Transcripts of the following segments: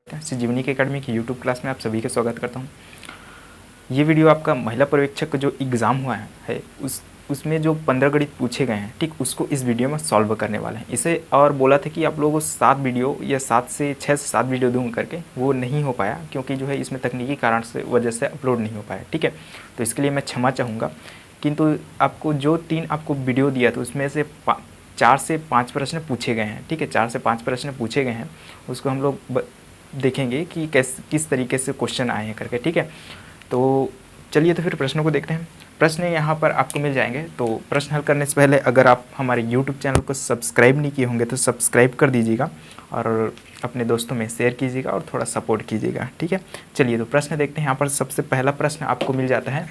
संजीवनी के अकेडमी की YouTube class में आप सभी का स्वागत करता हूं। ये वीडियो आपका महिला पर्यवेक्षक का जो एग्ज़ाम हुआ है उसमें जो 15 गणित पूछे गए हैं, ठीक, उसको इस वीडियो में सॉल्व करने वाले हैं। इसे और बोला था कि आप लोगों को 7 वीडियो या 6 से 7 वीडियो दूँ करके, वो नहीं हो पाया क्योंकि जो है इसमें तकनीकी कारण से वजह से अपलोड नहीं हो पाया, ठीक है। तो इसके लिए मैं क्षमा चाहूँगा, किंतु आपको जो 3 आपको वीडियो दिया था उसमें से 4 से 5 प्रश्न पूछे गए हैं, ठीक है। 4 से 5 प्रश्न पूछे गए हैं, उसको हम लोग देखेंगे कि किस तरीके से क्वेश्चन आए हैं करके, ठीक है। तो चलिए तो फिर प्रश्नों को देखते हैं। प्रश्न यहाँ पर आपको मिल जाएंगे। तो प्रश्न हल करने से पहले अगर आप हमारे YouTube चैनल को सब्सक्राइब नहीं किए होंगे तो सब्सक्राइब कर दीजिएगा और अपने दोस्तों में शेयर कीजिएगा और थोड़ा सपोर्ट कीजिएगा, ठीक है। चलिए तो प्रश्न देखते हैं। यहाँ पर सबसे पहला प्रश्न आपको मिल जाता है।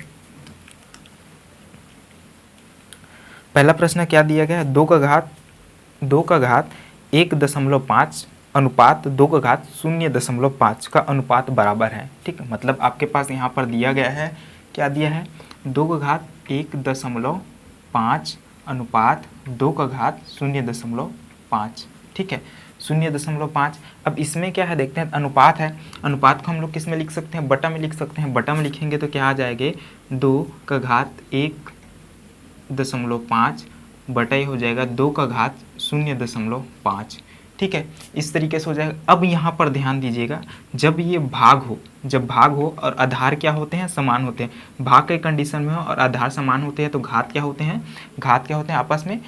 पहला प्रश्न क्या दिया गया है? 2 का घात 1.5 अनुपात 2 का घात 0.5 का अनुपात बराबर है, ठीक है। मतलब आपके पास यहाँ पर दिया गया है, क्या दिया है? 2 का घात 1.5 अनुपात 2 का घात 0.5, ठीक है, 0.5। अब इसमें क्या है देखते हैं, अनुपात है। अनुपात को हम लोग किस में लिख सकते हैं? बटा में लिख सकते हैं। बटा में लिखेंगे तो क्या आ जाएंगे? 2 का घात 1.5 बटा ही हो जाएगा 2 का घात 0.5, ठीक है। इस तरीके से हो जाएगा। अब यहाँ पर ध्यान दीजिएगा, जब ये जब भाग हो और आधार क्या होते हैं? समान होते हैं। भाग के कंडीशन में हो और आधार समान होते हैं तो घात क्या होते हैं? आपस में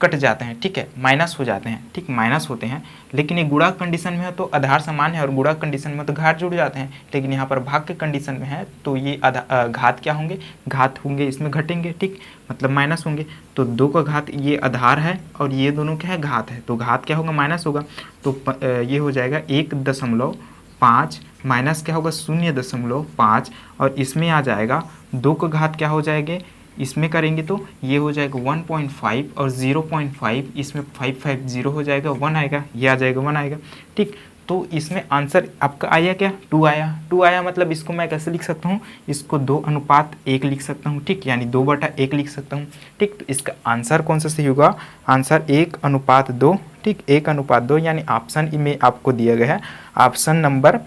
कट जाते हैं, ठीक है, माइनस हो जाते हैं, ठीक, माइनस होते हैं। लेकिन ये गुणा कंडीशन में है तो आधार समान है और गुणा कंडीशन में तो घात जुड़ जाते हैं। लेकिन यहाँ पर भाग के कंडीशन में है तो ये घात क्या होंगे? घात होंगे, इसमें घटेंगे, ठीक, मतलब माइनस होंगे। तो 2 का घात ये आधार है और ये दोनों क्या है? घात है। तो घात क्या होगा? माइनस होगा। तो ये हो जाएगा 1.5 माइनस क्या होगा? 0.5 और इसमें आ जाएगा 2 का घात क्या हो जाएंगे? इसमें करेंगे तो ये हो जाएगा 1.5 और 0.5, इसमें 550 हो जाएगा, 1 आएगा, ये आ जाएगा 1 आएगा, ठीक। तो इसमें आंसर आपका आया क्या? 2 आया। 2 आया मतलब इसको मैं कैसे लिख सकता हूँ? इसको 2:1 लिख सकता हूँ, ठीक, यानी 2/1 लिख सकता हूँ, ठीक। तो इसका आंसर कौन सा सही होगा? आंसर 1:2, ठीक, 1:2, यानी ऑप्शन में आपको दिया गया है ऑप्शन नंबर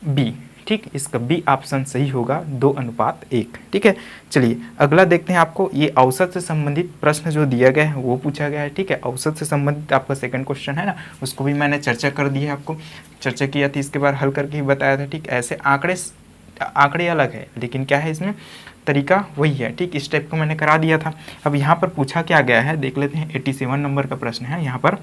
बी, ठीक। इसका बी ऑप्शन सही होगा, 2:1, ठीक है। चलिए अगला देखते हैं। आपको ये औसत से संबंधित प्रश्न जो दिया गया है वो पूछा गया है, ठीक है। औसत से संबंधित आपका सेकंड क्वेश्चन है ना, उसको भी मैंने चर्चा कर दी है, आपको चर्चा किया थी, इसके बाद हल करके ही बताया था, ठीक। ऐसे आंकड़े अलग है लेकिन क्या है इसमें तरीका वही है, ठीक। इस टाइप को मैंने करा दिया था। अब यहाँ पर पूछा क्या गया है देख लेते हैं। 87 नंबर का प्रश्न है। यहाँ पर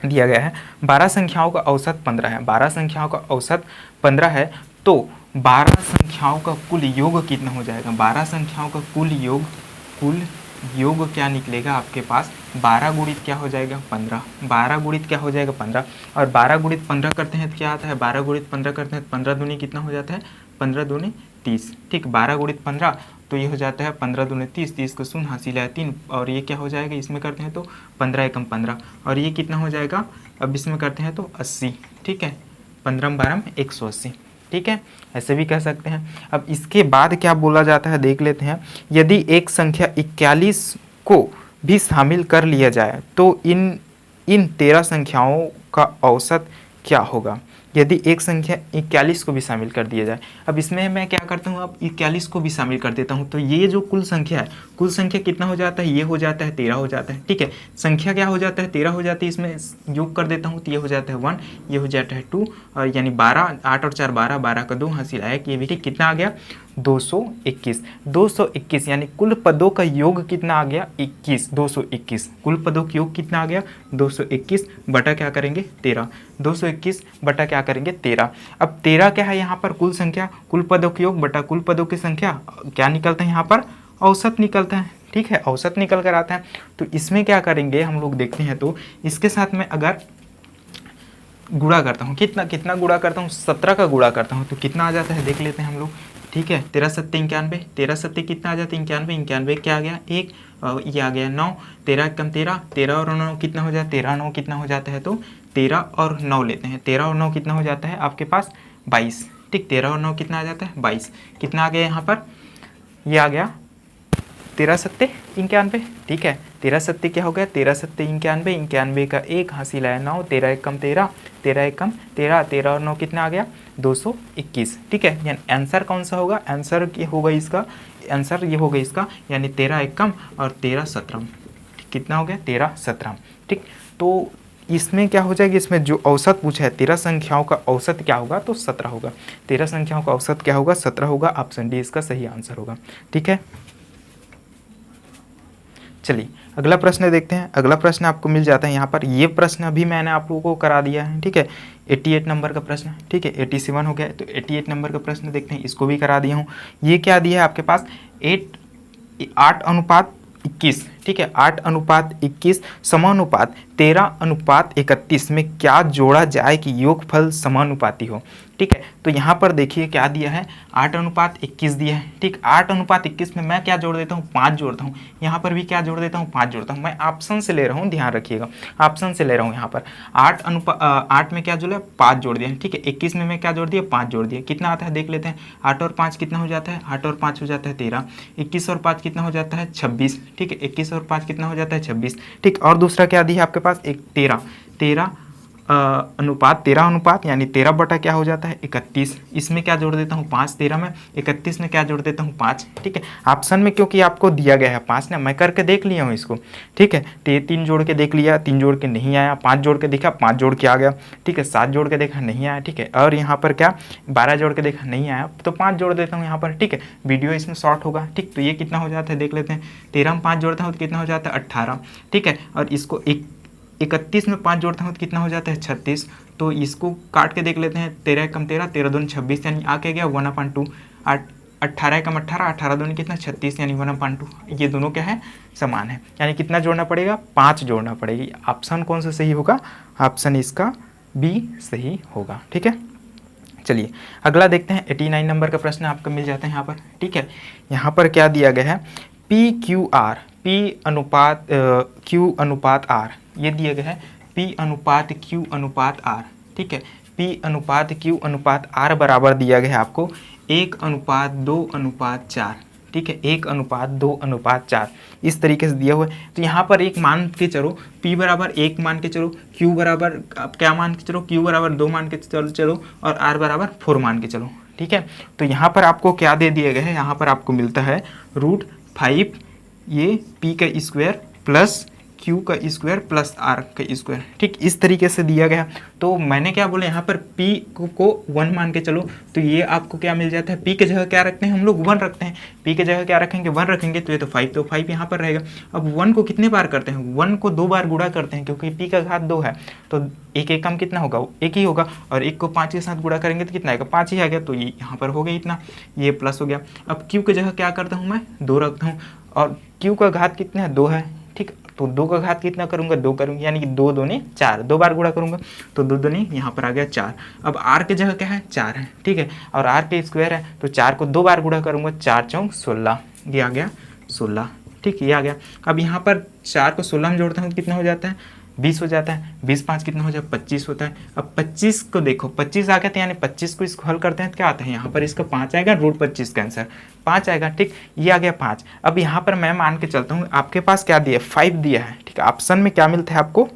दिया गया है 12 संख्याओं का औसत 15 है। 12 संख्याओं का औसत 15 है तो 12 संख्याओं का कुल योग कितना हो जाएगा? 12 संख्याओं का कुल योग क्या निकलेगा आपके पास? 12 गुणित क्या हो जाएगा? 15। 12 गुणित क्या हो जाएगा? 15। और 12 गुणित 15 करते हैं तो क्या आता है? 12 गुणित 15 करते हैं तो 15 दूनी कितना हो जाता है? 15 दूनी 30, ठीक। 12 गुणित 15 तो ये हो जाता है 15 दूनी 30, 30 को शून्य हासिल है 3, और ये क्या हो जाएगा? इसमें करते हैं तो 15 एकम 15, और ये कितना हो जाएगा? अब इसमें करते हैं तो 80, ठीक है। 15 12 में 180, ठीक है, ऐसे भी कह सकते हैं। अब इसके बाद क्या बोला जाता है देख लेते हैं। यदि एक संख्या 41 को भी शामिल कर लिया जाए तो इन 13 संख्याओं का औसत क्या होगा? यदि एक संख्या 41 को भी शामिल कर दिया जाए। अब इसमें मैं क्या करता हूँ, अब 41 को भी शामिल कर देता हूँ तो ये जो कुल संख्या है, कुल संख्या कितना हो जाता है? ये हो जाता है 13 हो जाता है, ठीक है। संख्या क्या हो जाता है? 13 हो जाती है। इसमें योग कर देता हूँ तो ये हो जाता है 1, ये हो जाता है 2, और यानी 12, 8 और 4 12, 12 का 2 हासिल आया कि ये भी, ठीक। कितना आ गया? 221। 221 यानी कुल पदों का योग कितना आ गया? 21। 221 कुल पदों का योग कितना आ गया? 221 बटा क्या करेंगे? 13। 221 बटा क्या करेंगे? 13। अब 13 क्या है यहाँ पर? कुल संख्या, कुल पदों के योग बटा कुल पदों की संख्या, क्या निकलता है यहाँ पर? औसत निकलता है, ठीक है, औसत निकल कर आता है। तो इसमें क्या करेंगे हम लोग देखते हैं। तो इसके साथ में अगर गुणा करता हूँ, कितना गुणा करता हूँ? 17 का गुणा करता हूँ तो कितना आ जाता है देख लेते हैं हम लोग, ठीक है। 13 सत्ते 91, 13 सत्ते कितना आ जाता है? 91, 91 क्या आ गया? 1, ये आ गया 9, 13 कम 13, 13 और 9 कितना हो जाता है? 13 9 कितना हो जाता है? तो 13 और 9 लेते हैं। 13 और 9 कितना हो जाता है आपके पास? 22, ठीक। 13 और 9 कितना आ जाता है? 22। कितना आ गया यहाँ पर? ये आ गया 13 सत्ते 91, ठीक है। 13 सत्ते क्या हो गया, 13 सत्ते 91, 91 का 1 हासिल आया 9, 13 एकम 13, 13 एकम 13, 13 और 9 कितना आ गया 221, ठीक है। यानी आंसर कौन सा होगा, आंसर ये होगा इसका, आंसर ये होगा इसका, यानी 13 एकम और 13 सत्रम, कितना हो गया 13 सत्रम, ठीक। तो इसमें क्या हो जाएगा, इसमें जो औसत पूछा है 13 संख्याओं का औसत क्या होगा, तो 17 होगा। 13 संख्याओं का औसत क्या होगा, 17 होगा। ऑप्शन डी इसका सही आंसर होगा, ठीक है। चलिए अगला प्रश्न देखते हैं। अगला प्रश्न आपको मिल जाता है यहाँ पर, ये प्रश्न अभी मैंने आप लोगों को करा दिया है, ठीक है। 88 नंबर का प्रश्न, ठीक है। 87 हो गया, तो 88 नंबर का प्रश्न देखते हैं, इसको भी करा दिया हूँ। ये क्या दिया है आपके पास, 8:21, ठीक है। 8:21 समानुपात 13:31 में क्या जोड़ा जाए कि योगफल समानुपाती हो, ठीक है। तो यहाँ पर देखिए क्या दिया है, 8:21 दिया है, ठीक। 8:21 में मैं क्या जोड़ देता हूँ, 5 जोड़ता हूँ। यहाँ पर भी क्या जोड़ देता हूँ, 5 जोड़ता हूँ। मैं ऑप्शन से ले रहा हूँ, ध्यान रखिएगा, ऑप्शन से ले रहा हूँ। यहाँ पर 8 में क्या जोड़ा, 5 जोड़ दिया, ठीक है। 21 में मैं क्या जोड़ दिया, 5 जोड़ दिया। कितना आता है देख लेते हैं, 8 और 5 कितना हो जाता है, 8 और 5 हो जाता है 13, 21 और 5 कितना हो जाता है 26, ठीक है। 21 और 5 कितना हो जाता है 26, ठीक। और दूसरा क्या दिया है आपके पास, एक 13 अनुपात यानी 13 बटा क्या हो जाता है 31। इसमें क्या जोड़ देता हूँ 5, 13 में, 31 में क्या जोड़ देता हूँ 5, ठीक है। ऑप्शन में क्योंकि आपको दिया गया है 5 ना, मैं करके देख लिया हूँ इसको, ठीक है। तो ये 3 जोड़ के देख लिया, 3 जोड़ के नहीं आया, 5 जोड़ के देखा, 5 जोड़ के आ गया, ठीक है। 7 जोड़ के देखा नहीं आया, ठीक है। और यहाँ पर क्या 12 जोड़ के देखा नहीं आया, तो 5 जोड़ देता हूँ यहाँ पर, ठीक है। वीडियो इसमें शॉर्ट होगा, ठीक। तो ये कितना हो जाता है देख लेते हैं, 13 में 5 जोड़ता हूँ तो कितना हो जाता है 18, ठीक है। और इसको 31 में 5 जोड़ता हूँ तो कितना हो जाता है 36। तो इसको काट के देख लेते हैं, 13 एकम 13, 13 दूनी 26, यानी आके गया 1/2। 18 एकम 18, 18 दूनी कितना 36, यानी 1/2। ये दोनों क्या है, समान है। यानी कितना जोड़ना पड़ेगा, 5 जोड़ना पड़ेगी। ऑप्शन कौन सा सही होगा, ऑप्शन इसका बी सही होगा, ठीक है। चलिए अगला देखते हैं। 89 नंबर का प्रश्न आपको मिल जाता है यहाँ पर, ठीक है। यहाँ पर क्या दिया गया है, PQR, P अनुपात Q अनुपात R, ये दिया गया है P अनुपात Q अनुपात R, ठीक है। P अनुपात Q अनुपात R बराबर दिया गया है आपको 1:2:4, ठीक है। 1:2:4 इस तरीके से दिया हुआ है। तो यहाँ पर एक मान के चलो, P बराबर 1 मान के चलो, Q बराबर क्या मान के चलो, Q बराबर 2 मान के चलो और R बराबर 4 मान के चलो, ठीक है। तो यहाँ पर आपको क्या दे दिया गया है, यहाँ पर आपको मिलता है √5 ये P का स्क्वायर प्लस Q का स्क्वायर प्लस R का स्क्वायर, ठीक। इस तरीके से दिया गया। तो मैंने क्या बोला, यहाँ पर P को 1 मान के चलो, तो ये आपको क्या मिल जाता है, P के जगह क्या रखते हैं हम लोग 1 रखते हैं, P के जगह क्या रखेंगे 1 रखेंगे, तो ये तो 5, तो 5 यहाँ पर रहेगा। अब 1 को कितने बार करते हैं, 1 को 2 बार गुणा करते हैं, क्योंकि P का घात 2 है, तो 1 एकम कितना होगा, 1 ही होगा। और 1 को 5 के साथ गुणा करेंगे तो कितना आएगा, 5 ही आ गया। तो ये यहाँ पर हो गया इतना, ये प्लस हो गया। अब Q के जगह क्या करता हूँ मैं, 2 रखता हूँ, और Q का घात कितना है 2 है, ठीक। तो 2 का घात कितना करूंगा, 2 करूंगा, यानी कि 2 दूनी 4, 2 बार गुणा करूंगा, तो 2 दूनी यहाँ पर आ गया 4। अब R के जगह क्या है 4 है, ठीक है। और R के स्क्वायर है, तो 4 को 2 बार गुणा करूंगा, 4 चौक 16, ये आ गया 16, ठीक, ये आ गया। अब यहाँ पर 4 को 16 में जोड़ता हूँ कितना हो जाता है 20 हो जाता है, 20 5 कितना हो जाए 25 होता है। अब 25 को देखो, 25 आ गया, तो यानी 25 को इसको हल करते हैं तो क्या आता है, यहाँ पर इसका 5 आएगा, √25 का आंसर 5 आएगा, ठीक। ये आ गया 5। अब यहाँ पर मैं मान के चलता हूँ, आपके पास क्या दिया 5 दिया है, ठीक है। ऑप्शन में क्या मिलता है आपको,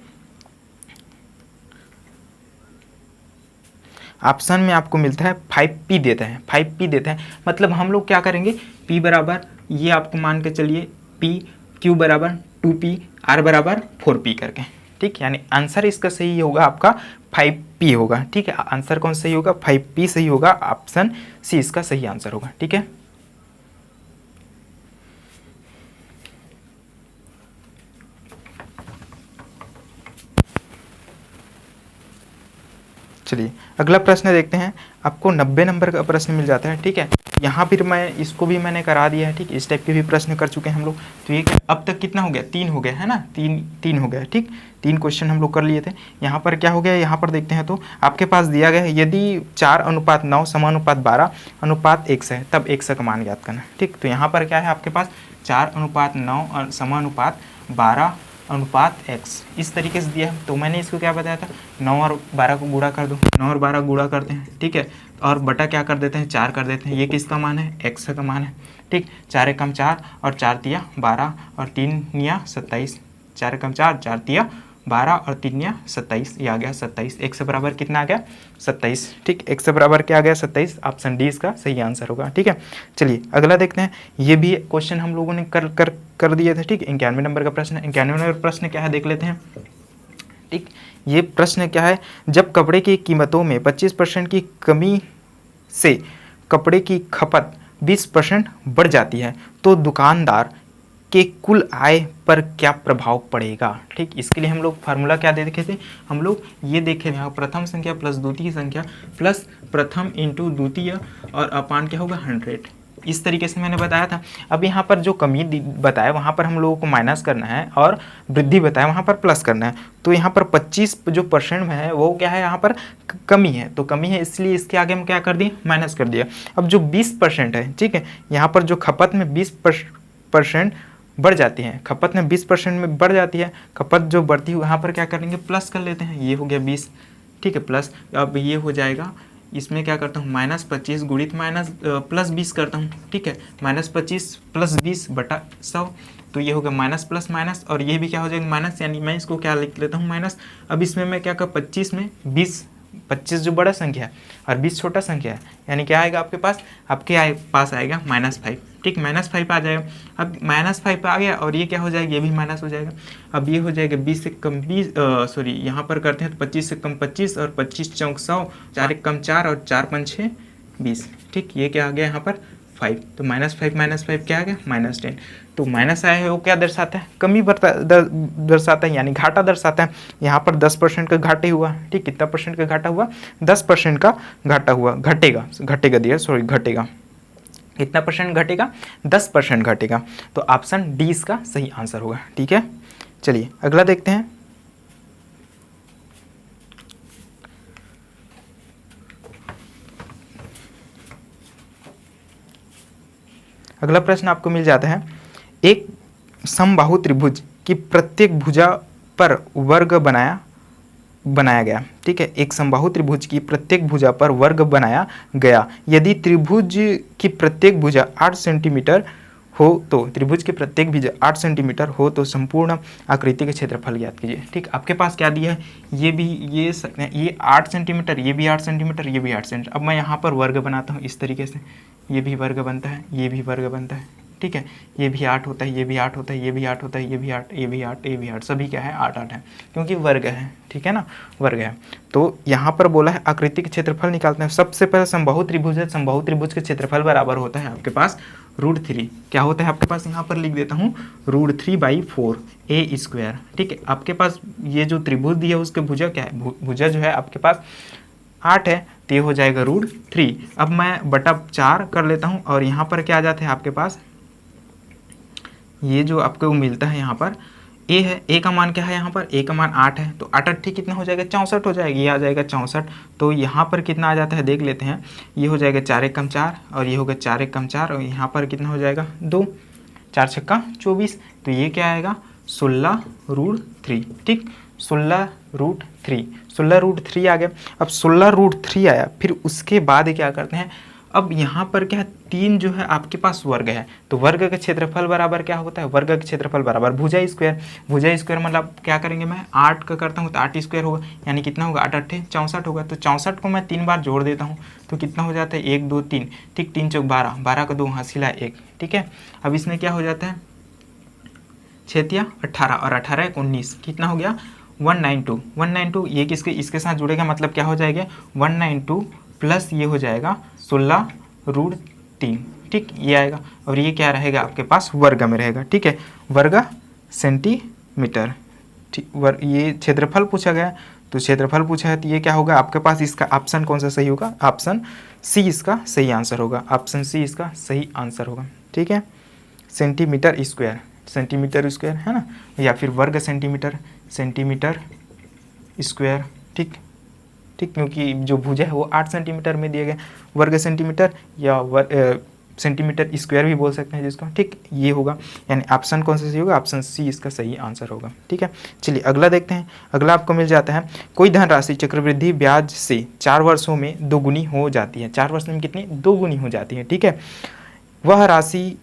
ऑप्शन में आपको मिलता है 5P देता है, 5P देता है। मतलब हम लोग क्या करेंगे, P बराबर ये आपको मान के चलिए P, Q बराबर 2P, R बराबर 4P करके, ठीक। यानी आंसर इसका सही होगा आपका 5P होगा, ठीक है। आंसर कौन सही होगा, 5P सही होगा, ऑप्शन सी इसका सही आंसर होगा, ठीक है। चलिए अगला प्रश्न देखते हैं। आपको 90 नंबर का प्रश्न मिल जाता है, ठीक है। यहाँ फिर मैं इसको भी मैंने करा दिया है, ठीक। इस टाइप के भी प्रश्न कर चुके हैं हम लोग। तो ये अब तक कितना हो गया, 3 हो गया है ना, 3 हो गया, ठीक। 3 क्वेश्चन हम लोग कर लिए थे। यहाँ पर क्या हो गया, यहाँ पर देखते हैं तो आपके पास दिया गया है यदि 4:9 समानुपात 12 अनुपात 1 है, तब 1 का मान ज्ञात करना, ठीक। तो यहाँ पर क्या है आपके पास 4:9 समानुपात 12 अनुपात x इस तरीके से दिया है। तो मैंने इसको क्या बताया था, 9 और 12 को गुणा कर दो, 9 और 12 गुणा करते हैं, ठीक है, और बटा क्या कर देते हैं, 4 कर देते हैं। ये किसका मान है, x का मान है, ठीक। 4 एकम 4 और 4 तिया 12 और 3 निया 27, 4 एकम 4, 4 तिया 12 और 3 निया 27, ये आ गया 27। x बराबर कितना आ गया, 27, ठीक। x बराबर क्या आ गया, 27। ऑप्शन डी इसका सही आंसर होगा, ठीक है। चलिए अगला देखते हैं। ये भी क्वेश्चन हम लोगों ने कर दिए थे, ठीक। 91 नंबर का प्रश्न है। 91 नंबर प्रश्न क्या है देख लेते हैं, ठीक। ये प्रश्न क्या है, जब कपड़े की कीमतों में 25% की कमी से कपड़े की खपत 20% बढ़ जाती है तो दुकानदार के कुल आय पर क्या प्रभाव पड़ेगा, ठीक। इसके लिए हम लोग फार्मूला क्या दे देखे थे, हम लोग ये देखे थे, प्रथम संख्या प्लस द्वितीय संख्या प्लस प्रथम इंटू द्वितीय और अपान क्या होगा 100, इस तरीके से मैंने बताया था। अब यहाँ पर जो कमी बताया वहाँ पर हम लोगों को माइनस करना है और वृद्धि बताया वहाँ पर प्लस करना है। तो यहाँ पर 25 जो परसेंट में है वो क्या है, यहाँ पर कमी है, तो कमी है इसलिए इसके आगे हम क्या कर दिए, माइनस कर दिया। अब जो 20% है, ठीक है, यहाँ पर जो खपत में 20% बढ़ जाती है, खपत में 20% में बढ़ जाती है, खपत जो बढ़ती है यहाँ पर क्या करेंगे, प्लस कर लेते हैं, ये हो गया 20, ठीक है, प्लस। अब ये हो जाएगा, इसमें क्या करता हूँ, -25 गुणित प्लस 20 करता हूँ, ठीक है, -25 प्लस 20 बटा 100, तो ये हो गया माइनस प्लस माइनस, और ये भी क्या हो जाएगा माइनस, यानी मैं इसको क्या लिख लेता हूँ माइनस। अब इसमें मैं क्या कर, 25 में 25 जो बड़ा संख्या है और 20 छोटा संख्या है, यानी क्या आएगा आपके पास, आपके पास आएगा -5, ठीक, -5 आ जाएगा। अब -5 आ गया और ये क्या हो जाएगा, ये भी माइनस हो जाएगा। अब ये हो जाएगा 20 से कम 20, सॉरी यहाँ पर करते हैं तो 25 से कम 25 और 25 चौक 100, 4 एक कम 4 और 4 5 6 20, ठीक। ये क्या आ गया यहाँ पर 5, तो -5 क्या आ गया -10। तो माइनस आया है वो क्या दर्शाता है, कमी दर्शाता है, यानी घाटा दर्शाता है। यहाँ पर 10% का घाटे हुआ, ठीक, कितना परसेंट का घाटा हुआ, 10% का घाटा हुआ, घटेगा दिया, सॉरी घटेगा, कितना परसेंट घटेगा, 10% घटेगा। तो ऑप्शन डी इसका सही आंसर होगा, ठीक है। चलिए अगला देखते हैं। अगला प्रश्न आपको मिल जाता है, एक समबाहु त्रिभुज की प्रत्येक भुजा पर वर्ग बनाया गया, ठीक है, एक समबाहु त्रिभुज की प्रत्येक भुजा पर वर्ग बनाया गया। यदि त्रिभुज की प्रत्येक भुजा 8 सेंटीमीटर हो तो त्रिभुज के प्रत्येक भुजा 8 सेंटीमीटर हो तो संपूर्ण आकृति के क्षेत्रफल ज्ञात कीजिए, ठीक। आपके पास क्या दिया है, ये 8 सेंटीमीटर, ये भी 8 सेंटीमीटर, ये भी 8 सेंटीमीटर। अब मैं यहाँ पर वर्ग बनाता हूँ इस तरीके से, ये भी वर्ग बनता है, ये भी वर्ग बनता है, ठीक है, ये भी 8 होता है, ये भी 8 होता है, ये भी 8 होता है, ये भी 8, ये भी 8, ये भी 8, सभी क्या है 8 है, क्योंकि वर्ग है, ठीक है ना, वर्ग है। तो यहाँ पर बोला है आकृति के क्षेत्रफल निकालते हैं। सबसे पहले समबाहु त्रिभुज है, समबाहु त्रिभुज के क्षेत्रफल बराबर होता है आपके पास √3, क्या होता है आपके पास, यहाँ पर लिख देता हूँ √3/4 a², ठीक है। आपके पास ये जो त्रिभुज दिया है उसके भुजा क्या है, भुजा जो है आपके पास 8 है, तो ये हो जाएगा √3। अब मैं बटा 4 कर लेता हूँ और यहाँ पर क्या आ जाता है आपके पास, ये जो आपको मिलता है यहाँ पर a है, a का मान क्या है, यहाँ पर a का मान 8 है, तो 8 ठीक कितना हो जाएगा 64 हो जाएगा, ये आ जाएगा 64। तो यहाँ पर कितना आ जाता है देख लेते हैं, ये हो जाएगा 4 एक कम 4 और ये होगा 4 एक कम 4 और यहाँ पर कितना हो जाएगा 2, 4 छक्का 24, तो ये क्या आएगा 16√3, ठीक, 16√3 आ गया। अब 16√3 आया, फिर उसके बाद क्या करते हैं, अब यहाँ पर क्या है 3 जो है आपके पास वर्ग है, तो वर्ग का क्षेत्रफल बराबर क्या होता है, वर्ग का क्षेत्रफल बराबर भुजा स्क्वायर, भुजा स्क्वायर मतलब क्या करेंगे, मैं 8 का करता हूँ तो 8 स्क्वायर होगा, यानी कितना होगा 8 8 64 होगा। तो 64 को मैं 3 बार जोड़ देता हूँ तो कितना हो जाता है 1 2 3, ठीक, 3 चौक 12, 12 का 2 हासिला 1, ठीक है। अब इसमें क्या हो जाता है 6 18 और 18 1 19, कितना हो गया 192, ये किसके इसके साथ जुड़ेगा, मतलब क्या हो जाएगा 192 प्लस ये हो जाएगा 16√3, ठीक, ये आएगा और ये क्या रहेगा आपके पास वर्ग में रहेगा, ठीक है, वर्ग सेंटीमीटर, ठीक। ये क्षेत्रफल पूछा गया, तो क्षेत्रफल पूछा है तो ये क्या होगा आपके पास, इसका ऑप्शन कौन सा सही होगा, ऑप्शन सी इसका सही आंसर होगा, ऑप्शन सी इसका सही आंसर होगा, ठीक है। सेंटीमीटर स्क्वायर है ना, या फिर वर्ग सेंटीमीटर स्क्वायर, ठीक, क्योंकि जो भुजा है वो 8 सेंटीमीटर में दिया गया, वर्ग सेंटीमीटर या सेंटीमीटर स्क्वायर भी बोल सकते हैं जिसको, ठीक, ये होगा। यानी ऑप्शन कौन सा सही होगा, ऑप्शन सी इसका सही आंसर होगा, ठीक है। चलिए अगला देखते हैं। अगला आपको मिल जाता है, कोई धनराशि चक्रवृद्धि ब्याज से 4 वर्षों में दोगुनी हो जाती है। 4 वर्षों में कितनी, दोगुनी हो जाती है, ठीक है। वह राशि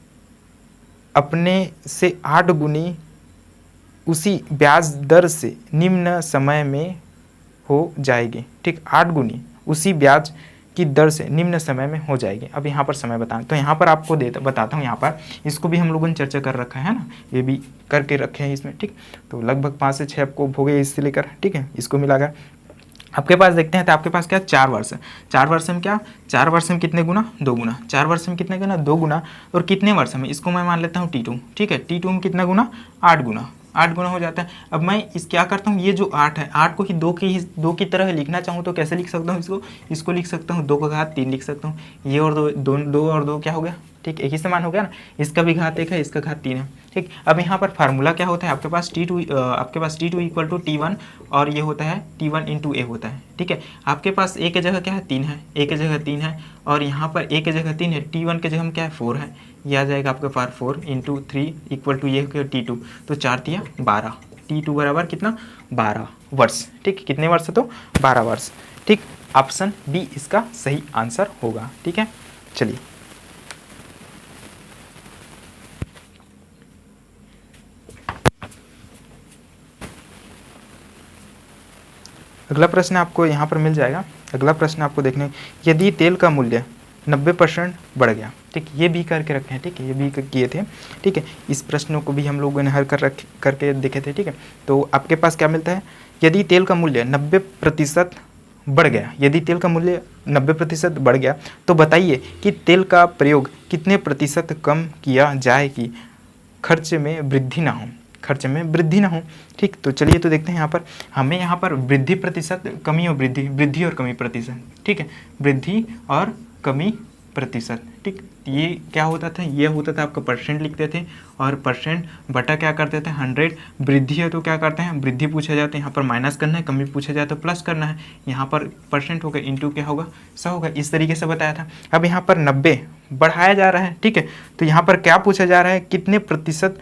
अपने से 8 गुनी उसी ब्याज दर से निम्न समय में हो जाएगी, ठीक, 8 गुनी उसी ब्याज की दर से निम्न समय में हो जाएगी। अब यहाँ पर समय बताएं, तो यहाँ पर आपको बताता हूँ, यहाँ पर इसको भी हम लोगों ने चर्चा कर रखा है ना, ये भी करके रखे हैं इसमें, ठीक। तो लगभग 5 से 6 आपको हो गए इससे लेकर, ठीक है, इसको मिलाकर आपके पास देखते हैं। तो आपके पास क्या 4 वर्ष है, 4 वर्ष में क्या, 4 वर्ष में कितने गुना, 2 गुना, 4 वर्ष में कितने गुना, 2 गुना, और कितने वर्ष में, इसको मैं मान लेता हूँ T2, ठीक है। T2 में कितना गुना, 8 गुना, 8 गुना हो जाता है। अब मैं इस क्या करता हूँ, ये जो 8 है, 8 को ही 2 की तरह लिखना चाहूँ तो कैसे लिख सकता हूँ इसको लिख सकता हूँ 2 का घात 3 लिख सकता हूँ। ये और 2 और 2 क्या हो गया, ठीक, एक ही समान हो गया ना। इसका भी घात 1 है, इसका घात 3 है, ठीक। अब यहाँ पर फार्मूला क्या होता है आपके पास, T2 इक्वल टू T1 और ये होता है T1 इंटू ए होता है, ठीक है। आपके पास ए के जगह क्या है, 3 है, ए के जगह 3 है, और यहाँ पर ए के जगह 3 है, T1 के जगह हम क्या है, 4 है। ये आ जाएगा आपके पास 4 इंटू 3 इक्वल टू ये T2, तो 4 तिया 12, T2 बराबर कितना, 12 वर्ष, ठीक। कितने वर्ष है, तो 12 वर्ष, ठीक। ऑप्शन बी इसका सही आंसर होगा, ठीक है। चलिए अगला प्रश्न आपको यहाँ पर मिल जाएगा। अगला प्रश्न आपको देखने, यदि तेल का मूल्य 90% बढ़ गया, ठीक, ये भी करके रखे हैं, ठीक है, ये भी किए थे, ठीक है। इस प्रश्नों को भी हम लोगों ने हल करके देखे थे, ठीक है। तो आपके पास क्या मिलता है, यदि तेल का मूल्य 90% बढ़ गया, यदि तेल का मूल्य 90% बढ़ गया तो बताइए कि तेल का प्रयोग कितने प्रतिशत कम किया जाए कि खर्च में वृद्धि ना हो, खर्च में वृद्धि ना हो, ठीक। तो चलिए तो देखते हैं यहाँ पर, हमें यहाँ पर वृद्धि प्रतिशत, कमी और वृद्धि और कमी प्रतिशत, ठीक है, वृद्धि और कमी प्रतिशत, ठीक। ये क्या होता था, ये होता था आपका परसेंट लिखते थे और परसेंट बटा क्या करते थे 100, वृद्धि है तो क्या करते हैं, वृद्धि पूछा जाता है, यहाँ पर माइनस करना है, कमी पूछा जाए तो प्लस करना है, यहाँ पर परसेंट होगा इंटू क्या होगा 100 होगा, इस तरीके से बताया था। अब यहाँ पर 90 बढ़ाया जा रहा है, ठीक है। तो यहाँ पर क्या पूछा जा रहा है, कितने प्रतिशत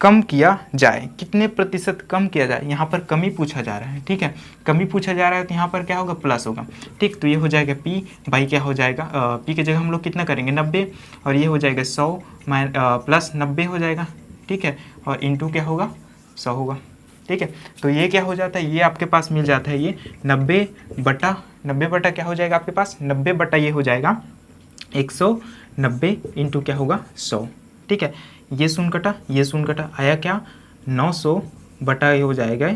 कम किया जाए, कितने प्रतिशत कम किया जाए, यहाँ पर कमी पूछा जा रहा है, ठीक है, कमी पूछा जा रहा है तो यहाँ पर क्या होगा, प्लस होगा, ठीक। तो ये हो जाएगा P बाई क्या हो जाएगा, P की जगह हम लोग कितना करेंगे 90, और ये हो जाएगा 100 प्लस 90 हो जाएगा, ठीक है, और इंटू क्या होगा 100 होगा, ठीक है। तो ये क्या हो जाता है, ये आपके पास मिल जाता है, ये 90 बटा क्या हो जाएगा आपके पास, 90 बटा ये हो जाएगा 190 इंटू क्या होगा 100, ठीक है। ये शून्य कटा आया क्या 900 बटा ये हो जाएगा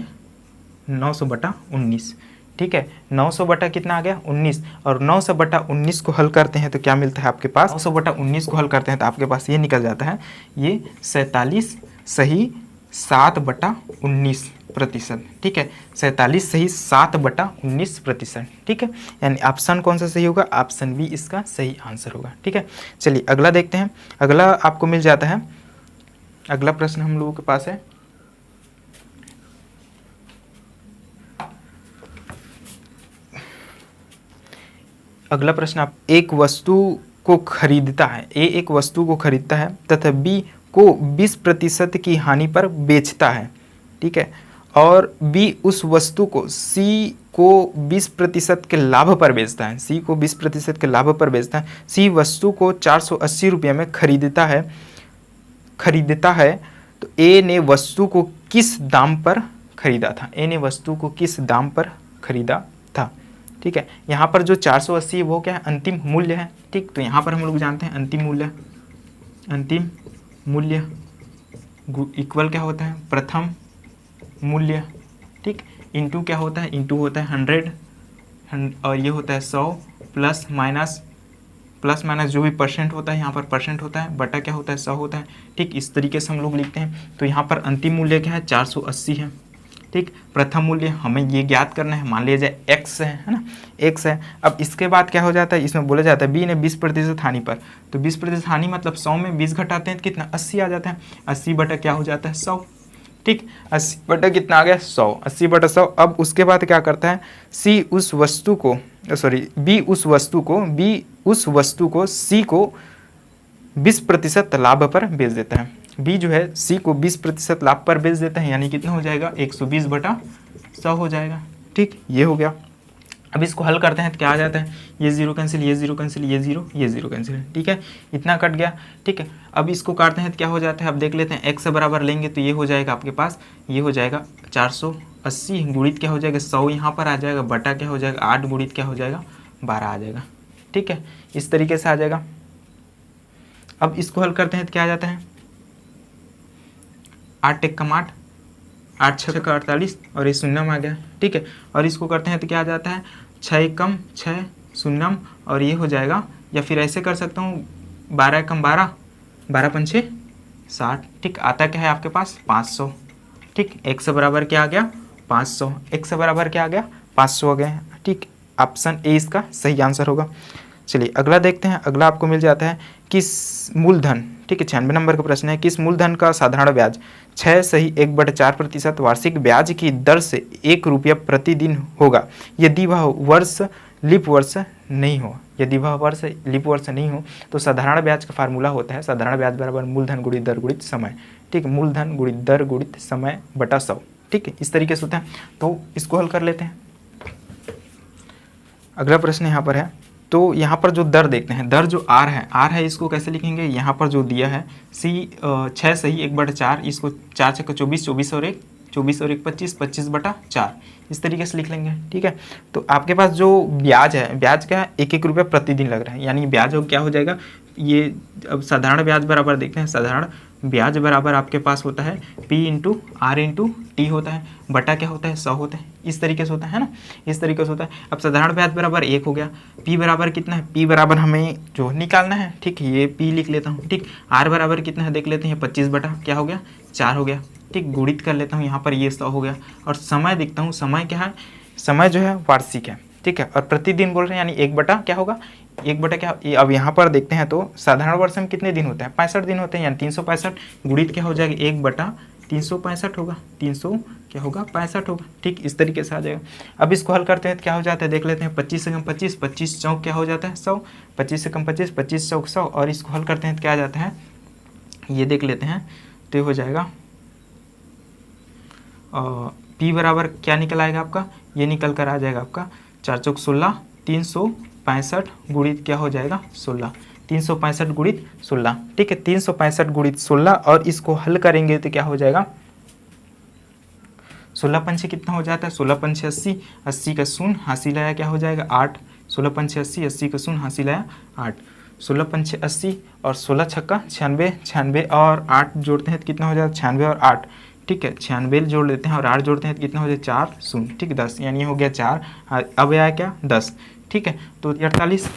900 बटा 19, ठीक है। 900 बटा कितना आ गया 19, और 900 बटा 19 को हल करते हैं तो क्या मिलता है आपके पास, 900 बटा 19 को हल करते हैं तो आपके पास ये निकल जाता है, ये 47 सही 7 बटा 19%, ठीक है। 47 सही 7 बटा 19%, ठीक है। यानी ऑप्शन कौन सा सही होगा, ऑप्शन बी इसका सही आंसर होगा, ठीक है। चलिए अगला देखते हैं। अगला आपको मिल जाता है, अगला प्रश्न हम लोगों के पास है, अगला प्रश्न आप, एक वस्तु को खरीदता है, ए एक वस्तु को खरीदता है तथा बी को 20% की हानि पर बेचता है, ठीक है, और बी उस वस्तु को सी को 20% के लाभ पर बेचता है, सी को 20% के लाभ पर बेचता है। सी वस्तु को 480 रुपये में खरीदता है तो ए ने वस्तु को किस दाम पर खरीदा था, ए ने वस्तु को किस दाम पर खरीदा था, ठीक है। यहाँ पर जो 480 वो क्या है, अंतिम मूल्य है, ठीक। तो यहाँ पर हम लोग जानते हैं अंतिम मूल्य इक्वल क्या होता है, प्रथम मूल्य, ठीक, इंटू क्या होता है, इंटू होता है 100, और ये होता है 100 प्लस माइनस जो भी परसेंट होता है, यहाँ पर परसेंट होता है, बटा क्या होता है 100 होता है, ठीक। इस तरीके से हम लोग लिखते हैं। तो यहाँ पर अंतिम मूल्य क्या है 480 है, ठीक। प्रथम मूल्य हमें ये ज्ञात करना है, मान लिया जाए x है ना, x है। अब इसके बाद क्या हो जाता है, इसमें बोला जाता है बी ने 20% हानि पर, तो 20% हानि मतलब 100 में 20 घटाते हैं तो कितना 80 आ जाता है, 80 बटा क्या हो जाता है 100, ठीक। 80 बटा कितना आ गया 100, 80 बटा 100। अब उसके बाद क्या करता है, बी उस वस्तु को सी को 20% लाभ पर बेच देता है। बी जो है सी को 20% लाभ पर बेच देता है, यानी कितना हो जाएगा 120/100 हो जाएगा। ठीक, ये हो गया। अब इसको हल करते हैं तो क्या आ जाता है, ये जीरो कैंसिल, ये जीरो कैंसिल, ये जीरो कैंसिल। ठीक है, इतना कट गया। ठीक है, अब इसको काटते हैं तो क्या हो जाता है, अब देख लेते हैं। x बराबर लेंगे तो ये हो जाएगा आपके पास, ये हो जाएगा 480 गुणित क्या हो जाएगा 100 यहाँ पर आ जाएगा, बटा क्या हो जाएगा 8 गुणित क्या हो जाएगा 12 आ जाएगा। ठीक है, इस तरीके से आ जाएगा। अब इसको हल करते हैं तो क्या आ जाता है, 8 × 8, 8 × 6 = 48 और ये शून्यम आ गया। ठीक है, और इसको करते हैं तो क्या आ जाता है 6 × 6 शून्यम और ये हो जाएगा, या फिर ऐसे कर सकता हूँ 12 × 12, 12 × 5 = 60। ठीक, आता क्या है आपके पास 500। ठीक, x बराबर क्या आ गया 500, x बराबर क्या आ गया 500 आ गया। ठीक, ऑप्शन ए इसका सही आंसर होगा। चलिए अगला देखते हैं। अगला आपको मिल जाता है किस मूलधन, ठीक है 96 नंबर का प्रश्न है, किस मूलधन का साधारण ब्याज 6 सही 1/4% वार्षिक ब्याज की दर से 1 रुपया प्रतिदिन होगा यदि वह वर्ष लीप वर्ष नहीं हो। यदि वह वर्ष लीप वर्ष नहीं हो तो साधारण ब्याज का फार्मूला होता है साधारण ब्याज बराबर मूलधन गुणित दर गुणित समय। ठीक, मूलधन गुणित दर गुणित समय बटा 100। ठीक है, इस तरीके से होता है। तो इसको हल कर लेते हैं। अगला प्रश्न यहाँ पर है, तो यहाँ पर जो दर देखते हैं, दर जो आर है इसको कैसे लिखेंगे, यहाँ पर जो दिया है सी 6 सही 1/4, इसको 4 × 6 = 24, 24 और 1 24 और 1 25, 25/4 इस तरीके से लिख लेंगे। ठीक है, तो आपके पास जो ब्याज है, ब्याज का 1-1 रुपया प्रतिदिन लग रहा है, यानी ब्याज हो क्या हो जाएगा, ये अब साधारण ब्याज बराबर देखते हैं, साधारण ब्याज बराबर आपके पास होता है P × R × T होता है, बटा क्या होता है 100 होता है। इस तरीके से होता है ना, इस तरीके से होता है। अब साधारण ब्याज बराबर 1 हो गया, P बराबर कितना है, P बराबर हमें जो निकालना है, ठीक है ये P लिख लेता हूँ। ठीक, R बराबर कितना है देख लेते हैं, 25 बटा क्या हो गया 4 हो गया। ठीक, गुणित कर लेता हूँ, यहाँ पर ये 100 हो गया। और समय देखता हूँ, समय क्या है, समय जो है वार्षिक है। ठीक है, और प्रतिदिन बोल रहे हैं, यानी 1 बटा क्या होगा 1 बटा क्या, अब यहाँ पर देखते हैं तो साधारण वर्ष में कितने दिन होते हैं 65 दिन होते हैं, यानी 365 गुणित क्या हो जाएगा 1/365 होगा, 300 क्या होगा 65 होगा। ठीक, इस तरीके से आ जाएगा। अब इसको हल करते हैं तो क्या हो जाता है देख लेते हैं, 25 से कम 25, 25 चौक क्या हो जाता है 100, 25 से कम 25, 25 चौक 100। और इसको हल करते हैं तो क्या आ जाता है, ये देख लेते हैं तो ये हो जाएगा P बराबर क्या निकल आएगा आपका, ये निकल कर आ जाएगा आपका 4 चौक 16, 365 गुणित क्या हो जाएगा 16, 365 गुणित 16। ठीक है, 365 गुणित 16 और इसको हल करेंगे तो क्या हो जाएगा, 16 पंचे कितना हो जाता है, 16 पंचे 80, 80 का शून्य हासिल आया क्या हो जाएगा 8, 16 पंचे 80, 80 का शून्य हासिल आया 8, 16 पंचे 80 और 16 छक्का 96, 96 और 8 जोड़ते हैं तो कितना हो जाएगा 96 और 8। ठीक है, 96 जोड़ लेते हैं और 8 जोड़ते हैं तो कितना हो जाए 4 शून्य। ठीक, 10, यानी ये हो गया 4, अब आया क्या 10। ठीक है, तो 48,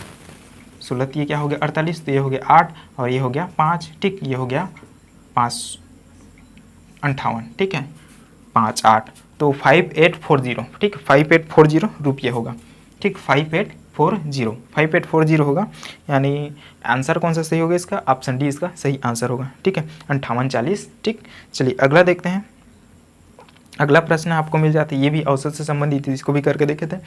16 ये क्या हो गया 48, तो ये हो गया 8 और ये हो गया 5। ठीक, ये हो गया 5 58। ठीक है, 5 8, तो 5840। ठीक, 5840 रुपये होगा। ठीक, 5840 होगा, यानी आंसर कौन सा सही होगा इसका, ऑप्शन डी इसका सही आंसर होगा। ठीक है, 5840। ठीक, चलिए अगला देखते हैं। अगला प्रश्न आपको मिल जाता है, ये भी औसत से संबंधित है, इसको भी करके देखे थे।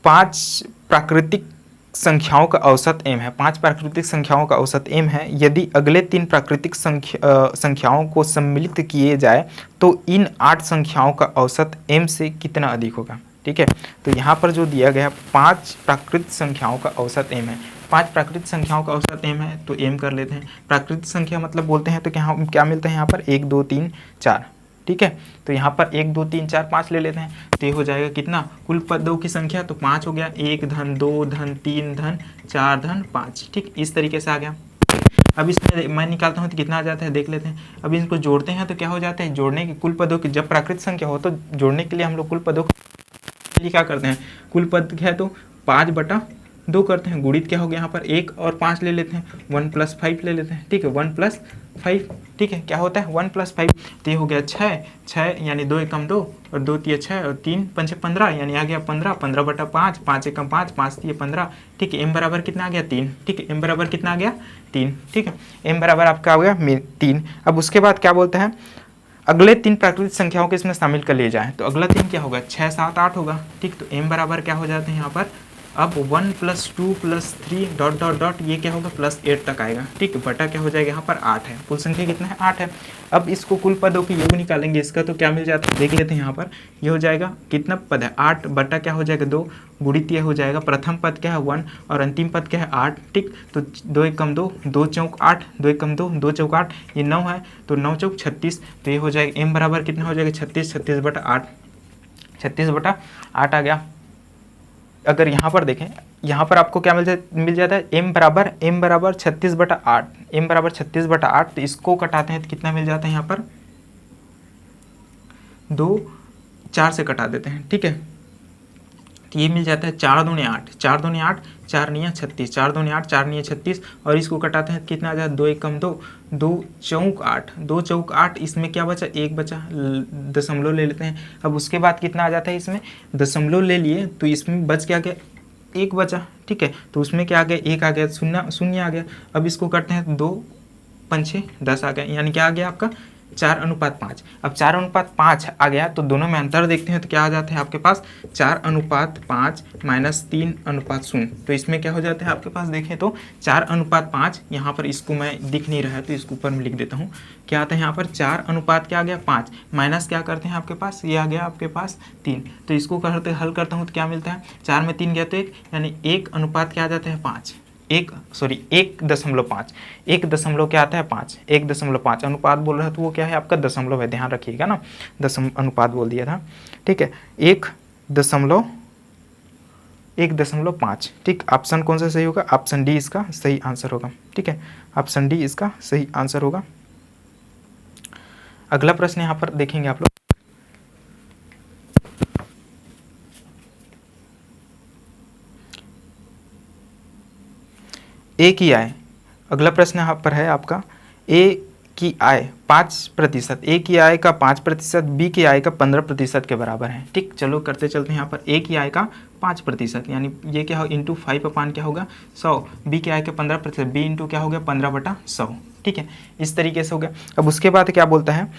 5 प्राकृतिक संख्याओं का औसत m है, 5 प्राकृतिक संख्याओं का औसत m है। यदि अगले 3 प्राकृतिक संख्याओं को सम्मिलित किए जाए तो इन 8 संख्याओं का औसत m से कितना अधिक होगा। ठीक है, तो यहाँ पर जो दिया गया 5 प्राकृतिक संख्याओं का औसत m है, 5 प्राकृतिक संख्याओं का औसत m है, तो m कर लेते हैं। प्राकृतिक संख्या मतलब बोलते हैं तो क्या मिलता है यहाँ पर 1 2 3 4। ठीक है, तो यहाँ पर 1 2 3 4 5 ले लेते हैं, तो ये हो जाएगा कितना, कुल पदों की संख्या तो 5 हो गया, 1 धन 2 धन 3 धन 4 धन 5। ठीक, इस तरीके से आ गया। अब इसमें मैं निकालता हूँ तो कितना आ जाता है देख लेते हैं। अब इनको जोड़ते हैं तो क्या हो जाता है, जोड़ने के कुल पदों की, जब प्राकृतिक संख्या हो तो जोड़ने के लिए हम लोग कुल पदों को क्या करते हैं, कुल पद है तो 5/2 करते हैं, गुणित क्या हो गया यहाँ पर 1 और 5 ले लेते हैं, 1 + 5 ले लेते हैं। ठीक है, 1 + 5। ठीक है, क्या होता है 1 + 5, तो ये हो गया 6 यानी 2 × 2 और 2 × 6 और 3 × 5 = 15, यानी आ गया 15, 15/5, 5 × 5, 5 × 15। ठीक है, m बराबर कितना आ गया 3। ठीक है, m बराबर कितना आ गया 3। ठीक है, m बराबर आपका आ गया 3। अब उसके बाद क्या बोलता है, अगले 3 प्राकृतिक संख्याओं को इसमें शामिल कर लिए जाएं, तो अगला 3 क्या होगा 6 7 8 होगा। ठीक, तो m बराबर क्या हो जाते हैं यहाँ पर अब 1 + 2 + 3 डॉट डॉट डॉट ये क्या होगा +8 तक आएगा, ठीक। बटा क्या हो जाएगा यहाँ पर 8 है, कुल संख्या कितना है 8 है। अब इसको कुल पदों की योग निकालेंगे इसका, तो क्या मिल जाता है देख लेते हैं यहाँ पर। ये हो जाएगा कितना पद है 8 बटा क्या हो जाएगा 2 गुणित ये हो जाएगा प्रथम पद क्या है 1 और अंतिम पद क्या है 8, ठीक। तो 2 एकम 2, 2 चौक 8, 2 एकम 2, 2 चौक 8, ये 9 है तो 9 चौक 36, तो ये हो जाएगा m बराबर कितना हो जाएगा 36, 36 बटा 8, 36 बटा 8 आ गया। अगर यहाँ पर देखें, यहाँ पर आपको क्या मिल जाता है m बराबर 36 बटा 8, m बराबर 36 बटा 8, तो इसको कटाते हैं तो कितना मिल जाता है यहाँ पर 2 4 से कटा देते हैं, ठीक है। तो ये मिल जाता है 4 दूनी 8, 4 दूनी 8, 4 निया 36, 4 दूनी 8, 4 निया 36, और इसको कटाते हैं कितना आ जाता है 2 एकम 2, 2 चौक 8, 2 चौक 8, इसमें क्या बचा 1 बचा, दशमलव ले लेते हैं। अब उसके बाद कितना आ जाता है इसमें दशमलव ले लिए तो इसमें बच क्या गया 1 बचा, ठीक है। तो उसमें क्या आ गया 1 आ गया, शून्य आ गया। अब इसको करते हैं 2 पंछे 10 आ गया, यानी क्या आ गया आपका 4:5। अब 4:5 आ गया तो दोनों में अंतर देखते हैं तो क्या आ जाता है आपके पास 4:5 माइनस 3:0। तो इसमें क्या हो जाता है आपके पास देखें तो 4:5, यहाँ पर इसको मैं दिख नहीं रहा है तो इसको ऊपर में लिख देता हूँ। क्या आता है यहाँ पर 4 अनुपात क्या आ गया 5 माइनस क्या करते हैं आपके पास ये आ गया आपके पास 3। तो इसको करते हल करता हूँ तो क्या मिलता है 4 में 3 गया तो 1, यानी 1 अनुपात क्या आ जाता है 5, 1.5, 1 क्या आता है 5, 1.5 अनुपात बोल रहा है तो वो क्या है आपका दशमलव है, ध्यान रखिएगा ना, अनुपात बोल दिया था, ठीक है। 1.5, ठीक। ऑप्शन कौन सा सही होगा, ऑप्शन डी इसका सही आंसर होगा, ठीक है। ऑप्शन डी इसका सही आंसर होगा। अगला प्रश्न यहाँ पर देखेंगे आप लोग, ए की आय। अगला प्रश्न यहाँ पर है आपका ए की आय 5%, ए की आय का 5%, बी की आय का 15% के बराबर है, ठीक। चलो करते चलते हैं यहाँ पर ए की आय का 5%, यानी ये क्या हो इंटू 5 अपान क्या होगा 100, बी की आय का 15%, बी इंटू क्या हो गया 15/100, ठीक है। इस तरीके से हो गया। अब उसके बाद क्या बोलता है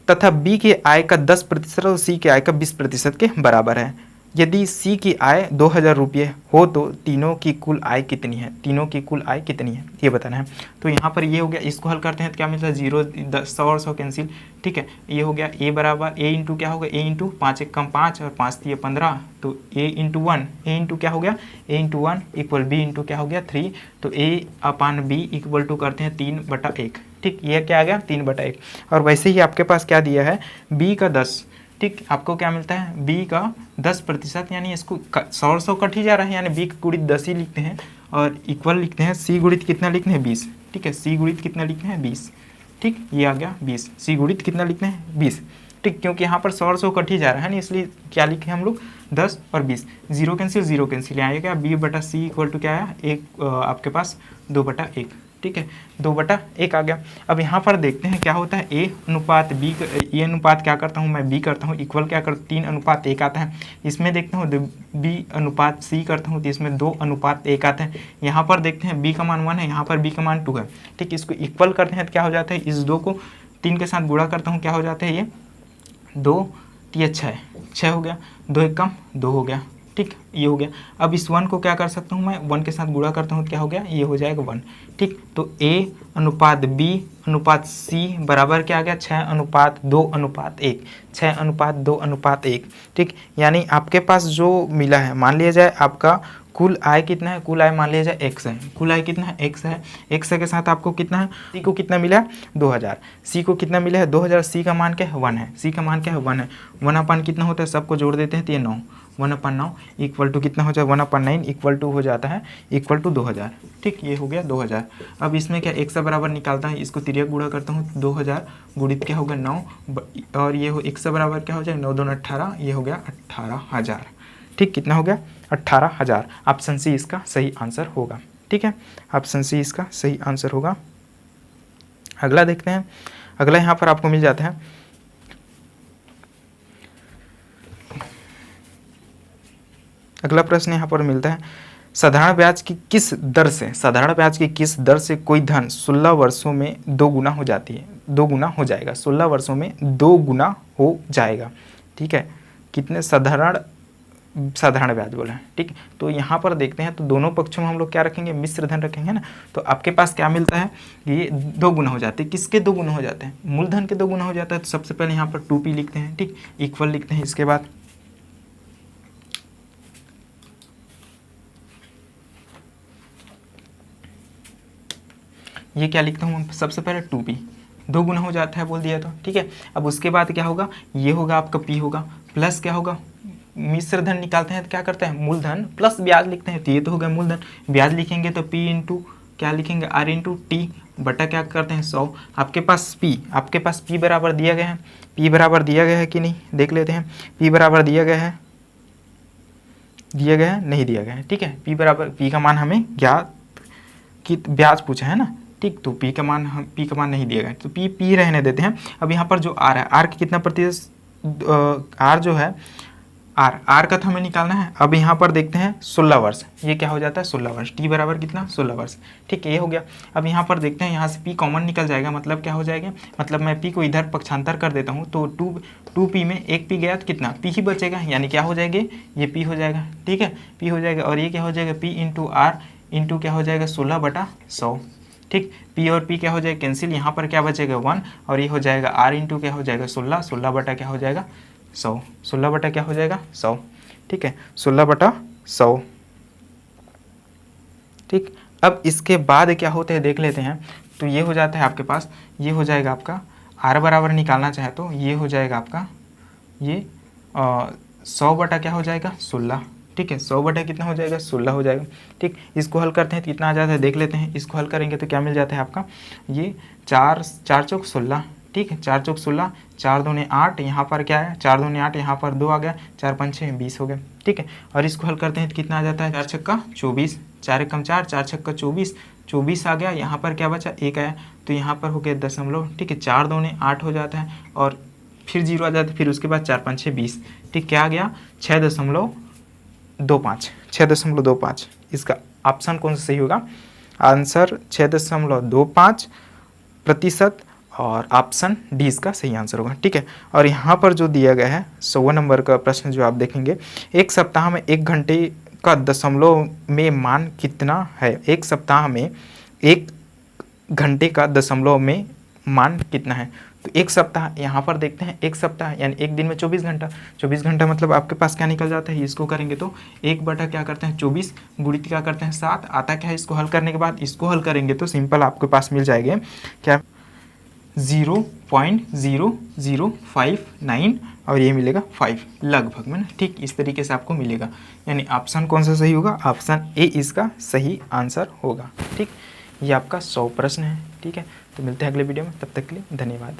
तथा बी की आय का 10% और सी की आय का 20% के बराबर है। यदि सी की आय 2000 रुपये हो तो तीनों की कुल आय कितनी है, तीनों की कुल आय कितनी है ये बताना है। तो यहाँ पर ये हो गया, इसको हल करते हैं तो क्या मिलता है 0, 100 और 100 कैंसिल, ठीक है। ये हो गया ए बराबर ए इंटू क्या होगा ए इंटू 5 एकम 5 और 5 3 15, तो ए इंटू 1, ए इंटू क्या हो गया ए इंटू 1 इक्वल बी इंटू क्या हो गया 3, तो ए अपान बी इक्वल टू करते हैं 3/1, ठीक। ये क्या आ गया 3/1। और वैसे ही आपके पास क्या दिया है बी का 10, ठीक। आपको क्या मिलता है बी का 10%, यानी इसको 100 कट ही जा रहा है, यानी बी गुणित 10 ही लिखते हैं और इक्वल लिखते हैं सी गुणित कितना लिखते हैं 20, ठीक है। सी गुणित कितना लिखते हैं 20, ठीक। ये आ गया 20, सी गुणित कितना लिखते हैं 20, ठीक। क्योंकि यहाँ पर 100 कट ही जा रहा है ना, इसलिए क्या लिखे हम लोग 10 और 20, 0 कैंसिल आएगा बी बटा सी इक्वल टू क्या आया एक आपके पास 2/1, ठीक है। 2/1 आ गया। अब यहाँ पर देखते हैं क्या होता है ए अनुपात बी, ए अनुपात क्या करता हूँ मैं बी करता हूँ इक्वल क्या करता 3:1 आता है। इसमें देखते हूँ बी अनुपात सी करता हूँ तो इसमें 2:1 आता है। यहाँ पर देखते हैं बी का मान 1 है, यहाँ पर बी का मान 2 है, ठीक। इसको इक्वल करते हैं तो क्या हो जाता है इस 2 को 3 के साथ गुणा करता हूँ, क्या हो जाता है ये 2 3 6 हो गया, 2 एकम 2 हो गया, ठीक। ये हो गया। अब इस 1 को क्या कर सकता हूँ मैं 1 के साथ गुणा करता हूँ, क्या हो गया ये हो जाएगा 1, ठीक। तो ए अनुपात बी अनुपात सी बराबर क्या आ गया 6:2:1, 6:2:1, ठीक। यानी आपके पास जो मिला है मान लिया जाए आपका कुल आय कितना है, कुल आय मान लिया जाए x है, कुल आय कितना है x है, x के साथ आपको कितना है सी को कितना मिला है 2000, सी को कितना मिला है 2000, सी का मान क्या है 1 है, सी का मान क्या है 1 है, 1/, कितना होता है सबको जोड़ देते हैं तो ये 9, 1/9 इक्वल टू कितना हो जाए 1/9 इक्वल टू हो जाता है इक्वल टू 2000, ठीक। ये हो गया 2000। अब इसमें क्या x बराबर निकालता है, इसको तिर्यक गुणा करता हूँ 2000 गुणित क्या होगा 9 और ये हो x बराबर क्या हो जाए 9 2 18, ये हो गया 18000, ठीक। कितना हो गया 18000। ऑप्शन सी इसका सही आंसर होगा, ठीक है। ऑप्शन सी इसका सही आंसर होगा। अगला देखते हैं, अगला यहाँ पर आपको मिल जाता है अगला प्रश्न यहाँ पर मिलता है साधारण ब्याज की किस दर से, साधारण ब्याज की किस दर से कोई धन 16 वर्षों में 2 गुना हो जाती है, 2 गुना हो जाएगा, 16 वर्षों में 2 गुना हो जाएगा, ठीक है। कितने साधारण साधारण ब्याज बोला है। ठीक, तो यहाँ पर देखते हैं तो दोनों पक्षों में हम लोग क्या रखेंगे, मिश्र धन रखेंगे ना। तो आपके पास क्या मिलता है, ये 2 गुना हो जाते हैं। किसके 2 गुना हो जाते हैं, मूलधन के 2 गुना हो जाता है। तो सबसे पहले यहाँ पर 2p लिखते हैं, ठीक, इक्वल लिखते हैं। इसके बाद ये क्या लिखता हूँ, सबसे पहले 2p 2 गुना हो जाता है बोल दिया तो, ठीक है। अब उसके बाद क्या होगा, ये होगा आपका p होगा, प्लस क्या होगा, मिश्र धन निकालते हैं तो क्या करते हैं, मूलधन प्लस ब्याज लिखते हैं। तो ये तो हो गया मूलधन, ब्याज लिखेंगे तो p इंटू क्या लिखेंगे, r इंटू टी बटा क्या करते हैं 100। आपके पास p बराबर दिया गया है, p बराबर दिया गया है कि नहीं देख लेते हैं। p बराबर दिया गया है नहीं दिया गया है, ठीक है। p बराबर, p का मान हमें ज्ञात कि ब्याज पूछा है ना, ठीक। तो p का मान नहीं दिया गया, तो p रहने देते हैं। अब यहाँ पर जो r है, r की कितना प्रतिशत, r जो है r का तो हमें निकालना है। अब यहाँ पर देखते हैं 16 वर्ष, ये क्या हो जाता है 16 वर्ष, t बराबर कितना 16 वर्ष, ठीक है, ये हो गया। अब यहाँ पर देखते हैं, यहाँ से p कॉमन निकल जाएगा, मतलब क्या हो जाएगा, मतलब मैं p को इधर पक्षांतर कर देता हूँ तो 2p में एक p गया तो कितना p ही बचेगा, यानी क्या हो जाएगी, ये p हो जाएगा, ठीक है, p हो जाएगा। और ये क्या हो जाएगा, p इंटू r इंटू क्या हो जाएगा 16/100, ठीक। p और p क्या हो जाएगा कैंसिल, यहाँ पर क्या बचेगा 1, और ये हो जाएगा r इंटू क्या हो जाएगा 16 बटा क्या हो जाएगा 100, 16 बटा क्या हो जाएगा 100, ठीक है, 16/100, ठीक। अब इसके बाद क्या होते हैं देख लेते हैं। तो ये हो जाता है आपके पास, ये हो जाएगा आपका r बराबर निकालना चाहे तो ये हो जाएगा आपका ये 100 बटा क्या हो जाएगा 16, ठीक है, 100 बटा कितना हो जाएगा 16 हो जाएगा, ठीक। इसको हल करते हैं तो कितना आ जाता है देख लेते हैं। इसको हल करेंगे तो क्या मिल जाता है आपका, ये 4 चौक 16, ठीक है, 4 चौक 16, 4 दूने 8, यहाँ पर क्या है 4 दूने 8, यहाँ पर 2 आ गया, 4 5 6 20 हो गया, ठीक है। और इसको हल करते हैं तो कितना आ जाता है, 4 छक्का 24, 4 एकम 4, 4 छक्का 24, 24 आ गया। यहाँ पर क्या बचा 1 आया, तो यहाँ पर हो गया दशमलव, ठीक है, 4 दूने 8 हो जाता है और फिर 0 आ जाता है, फिर उसके बाद 4 5 6 20, ठीक, क्या आ गया 6.25। इसका ऑप्शन कौन सा सही होगा, आंसर 6.25% और ऑप्शन डी इसका सही आंसर होगा, ठीक है। और यहाँ पर जो दिया गया है 100 नंबर का प्रश्न जो आप देखेंगे, एक सप्ताह में 1 घंटे का दशमलव में मान कितना है, एक सप्ताह में 1 घंटे का दशमलव में मान कितना है। तो एक सप्ताह, यहाँ पर देखते हैं एक सप्ताह यानी एक दिन में 24 घंटा, 24 घंटा मतलब आपके पास क्या निकल जाता है, इसको करेंगे तो 1 बटा क्या करते हैं 24 गुणित क्या करते हैं 7 आता क्या है। इसको हल करने के बाद इसको हल करेंगे तो सिंपल आपके पास मिल जाएंगे क्या 0.0059 और ये मिलेगा 5 लगभग में ना, ठीक, इस तरीके से आपको मिलेगा। यानी ऑप्शन कौन सा सही होगा, ऑप्शन ए इसका सही आंसर होगा, ठीक। ये आपका 100 प्रश्न है, ठीक है। तो मिलते हैं अगले वीडियो में, तब तक के लिए धन्यवाद।